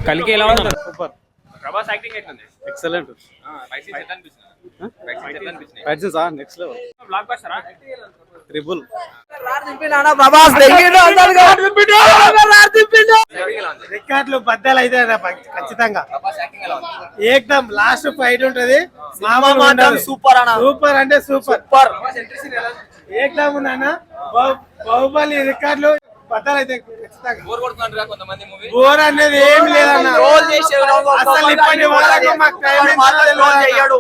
కలికి ఎలా ఉంది? సూపర్. ప్రభాస్ యాక్టింగ్ ఎట్లుంది? ఎక్సలెంట్. ఫైట్ సీన్స్ ఎట్లా అనిపిస్తుంది? Fight scenes next level. Block buster triple. Prabhas రికార్డులు బద్దలు అయితే ఖచ్చితంగా. ఏకదం లాస్ట్ ఫైట్ ఉంటది. సూపర్ అన్న, సూపర్ అంటే సూపర్. ఏకదం ఉందన్న. బాహుబలి రికార్డులు బద్దలు అయితే ఖచ్చితంగా. బోర్ అనేది ఏమి లేదన్న. అసలు ఇప్పటి వరకు మాకు చేయడు.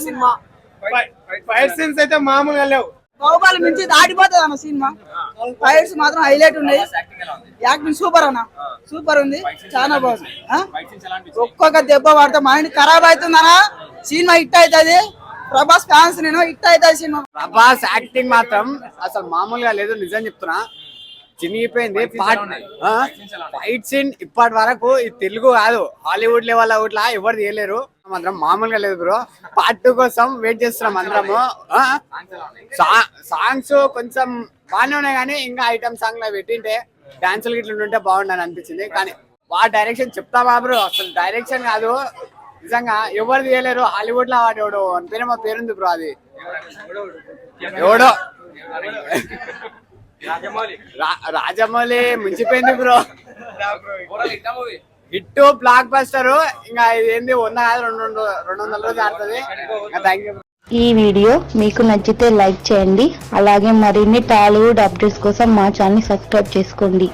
సినిమా ఫైట్ సీన్స్ అయితే మామూలుగా లేవు. బాహుబలి మించి దాటిపోతుంది అన్న సినిమా. ఫైట్స్ మాత్రం హైలైట్ ఉన్నాయి. యాక్టింగ్ సూపర్ అన్న, సూపర్ ఉంది, చాలా బాగుంది. ఒక్కొక్క దెబ్బ పడితే మైండ్ ఖరాబ్ అవుతుందన్న. సినిమా హిట్ అవుతుంది. ప్రభాస్ ఫ్యాన్స్ నేను హిట్ అవుతుంది సినిమా. ప్రభాస్ యాక్టింగ్ మాత్రం అసలు మామూలుగా లేదు, నిజం చెప్తున్నా. చినిగిపోయింది. ఫైట్ సీన్ ఇప్పటి వరకు ఈ తెలుగు కాదు, హాలీవుడ్ లెవెల్ అవుట్లా ఎవరు తీయలేరు. మాత్రం మామూలుగా లేదు బ్రో. పార్ట్ 2 కోసం వెయిట్ చేస్తున్నాం అందరము. సాంగ్స్ కొంచెం బాగానే ఉన్నాయి కానీ ఇంకా ఐటమ్ సాంగ్ లా పెట్టింటే డాన్సులు గిట్ల ఉంటే బాగుండని అనిపించింది. కానీ వాడి డైరెక్షన్ చెప్తావా బ్రో? అసలు డైరెక్షన్ కాదు, నిజంగా ఎవరు తీయలేరు. హాలీవుడ్ లో వాడు ఎవడు అని పేరు, మా పేరుంది బ్రో. అది ఎవడో రాజమౌళి ముంచిపోయింది బ్రో. Hit blockbuster. ఇంకా ఇదేంది 100 కాదు 200 రోజులు ఆడుతుంది. Thank you. ఈ వీడియో మీకు నచ్చితే లైక్ చేయండి. అలాగే మరిన్ని టాలీవుడ్ అప్డేట్స్ కోసం మా ఛానల్ సబ్స్క్రైబ్ చేసుకోండి.